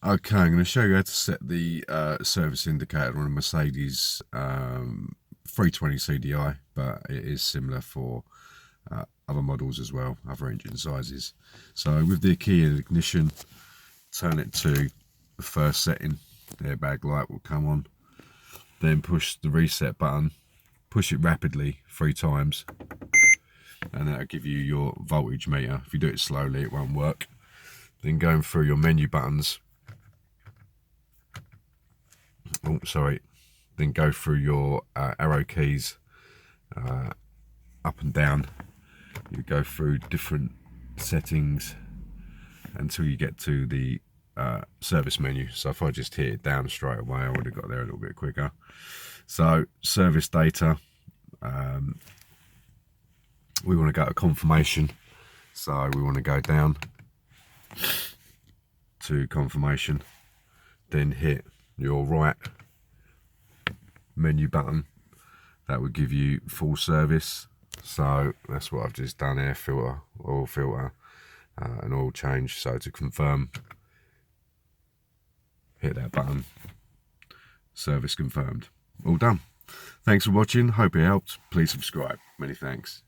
Okay, I'm going to show you how to set the service indicator on a Mercedes 320 CDI, but it is similar for other models as well, other engine sizes. So with the key in ignition, turn it to the first setting, the airbag light will come on, then push the reset button, push it rapidly 3 times, and that'll give you your voltage meter. If you do it slowly, it won't work. Then going through your menu buttons, then go through your arrow keys up and down. You go through different settings until you get to the service menu. So if I just hit it down straight away, I would have got there a little bit quicker. So service data, we want to go to confirmation, so we want to go down to confirmation, then hit your right menu button. That would give you full service. So that's what I've just done, air filter, oil filter, and oil change. So to confirm, hit that button, service confirmed. All done. Thanks for watching, hope it helped. Please subscribe. Many thanks.